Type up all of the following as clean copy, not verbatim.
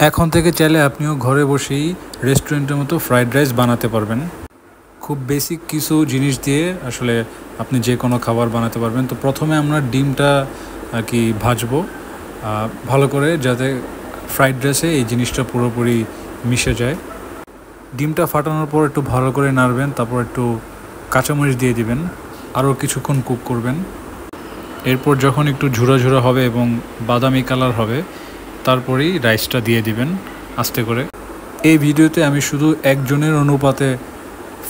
এখন থেকে চাইলে আপনিও ঘরে বসেই রেস্টুরেন্টের মতো ফ্রাইড রাইস বানাতে পারবেন। খুব বেসিক কিছু জিনিস দিয়ে আসলে আপনি যে কোনো খাবার বানাতে পারবেন। তো প্রথমে আমরা ডিমটা আর কি ভাজবো ভালো করে, যাতে ফ্রাইড রাইসে এই জিনিসটা পুরোপুরি মিশে যায়। ডিমটা ফাটানোর পর একটু ভালো করে নাড়বেন, তারপর একটু কাঁচামরিচ দিয়ে দিবেন, আরও কিছুক্ষণ কুক করবেন। এরপর যখন একটু ঝুরা ঝুরা হবে এবং বাদামি কালার হবে, তারপরেই রাইসটা দিয়ে দিবেন আস্তে করে। এই ভিডিওতে আমি শুধু একজনের অনুপাতে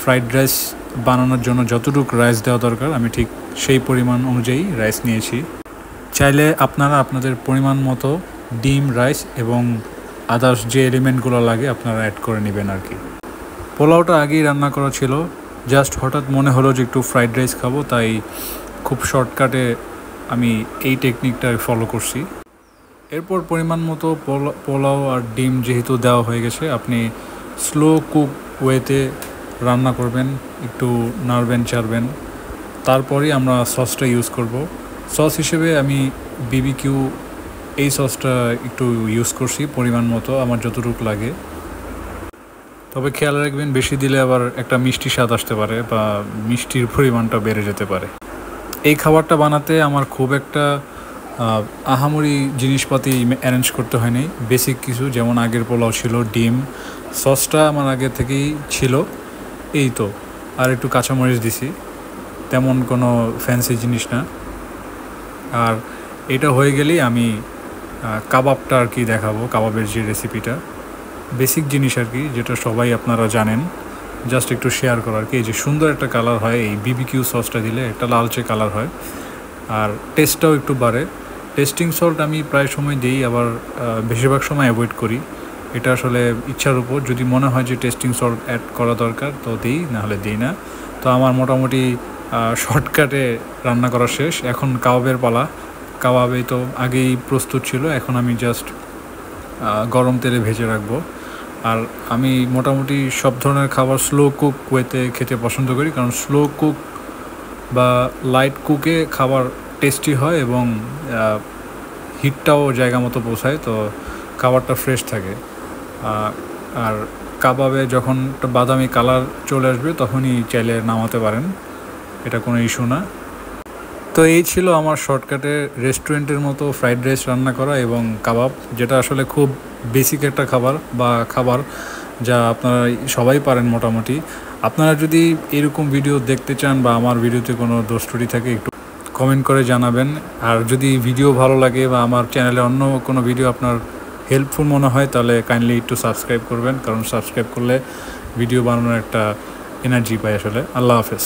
ফ্রাইড রাইস বানানোর জন্য যতটুকু রাইস দেওয়া দরকার আমি ঠিক সেই পরিমাণ অনুযায়ী রাইস নিয়েছি। চাইলে আপনারা আপনাদের পরিমাণ মতো ডিম, রাইস এবং আদার্স যে এলিমেন্টগুলো লাগে আপনারা অ্যাড করে নেবেন আর কি। পোলাওটা আগেই রান্না করা ছিল, জাস্ট হঠাৎ মনে হলো যে একটু ফ্রাইড রাইস খাবো, তাই খুব শর্টকাটে আমি এই টেকনিকটা ফলো করছি। এরপর পরিমাণ মতো পোলাও আর ডিম যেহেতু দেওয়া হয়ে গেছে, আপনি স্লো কুক ওয়েতে রান্না করবেন, একটু নাড়বেন চাড়বেন। তারপরেই আমরা সসটা ইউজ করব। সস হিসেবে আমি বিবিকিউ এই সসটা একটু ইউজ করছি পরিমাণ মতো, আমার যতটুকু লাগে। তবে খেয়াল রাখবেন, বেশি দিলে আবার একটা মিষ্টি স্বাদ আসতে পারে বা মিষ্টির পরিমাণটা বেড়ে যেতে পারে। এই খাবারটা বানাতে আমার খুব একটা আহামরি জিনিসপাতি অ্যারেঞ্জ করতে হয়নি। বেসিক কিছু, যেমন আগের পোলাও ছিল, ডিম, সসটা আমার আগে থেকেই ছিল, এই তো। আর একটু কাঁচামরিচ দিছি, তেমন কোনো ফ্যান্সি জিনিস না। আর এটা হয়ে গেলেই আমি কাবাবটা আর কি দেখাবো, কাবাবের যে রেসিপিটা, বেসিক জিনিস আর কি, যেটা সবাই আপনারা জানেন, জাস্ট একটু শেয়ার করার কি। এই যে সুন্দর একটা কালার হয় এই বিবিকিউ সসটা দিলে, একটা লালচে কালার হয়, আর টেস্টটাও একটু বাড়ে। টেস্টিং সল্ট আমি প্রায় সময় দিই, আবার বেশিরভাগ সময় অ্যাভয়েড করি। এটা আসলে ইচ্ছার উপর, যদি মনে হয় যে টেস্টিং সল্ট অ্যাড করা দরকার তো দিই, নাহলে দিই না। তো আমার মোটামুটি শর্টকাটে রান্না করা শেষ। এখন কাবাবের পালা। কাবাবেই তো আগেই প্রস্তুত ছিল, এখন আমি জাস্ট গরম তেলে ভেজে রাখবো। আর আমি মোটামুটি সব ধরনের খাবার স্লো কুক ওয়েতে খেতে পছন্দ করি, কারণ স্লো কুক বা লাইট কুকে খাবার টেস্টি হয় এবং হিটটাও জায়গা মতো পৌঁছায়, তো খাবারটা ফ্রেশ থাকে। আর কাবাবে যখন একটা বাদামি কালার চলে আসবে তখনই চাইলে নামাতে পারেন, এটা কোনো ইস্যু না। তো এই ছিল আমার শর্টকাটে রেস্টুরেন্টের মতো ফ্রাইড রাইস রান্না করা এবং কাবাব, যেটা আসলে খুব বেসিক একটা খাবার যা আপনারা সবাই পারেন মোটামুটি। আপনারা যদি এরকম ভিডিও দেখতে চান বা আমার ভিডিওতে কোনো দোষ ত্রুটি থাকে একটু কমেন্ট করে জানাবেন। আর যদি ভিডিও ভালো লাগে বা আমার চ্যানেলে অন্য কোনো ভিডিও আপনার হেল্পফুল মনে হয়, তাহলে কাইন্ডলি একটু সাবস্ক্রাইব করবেন, কারণ সাবস্ক্রাইব করলে ভিডিও বানানোর একটা এনার্জি পাই আসলে। আল্লাহ হাফেজ।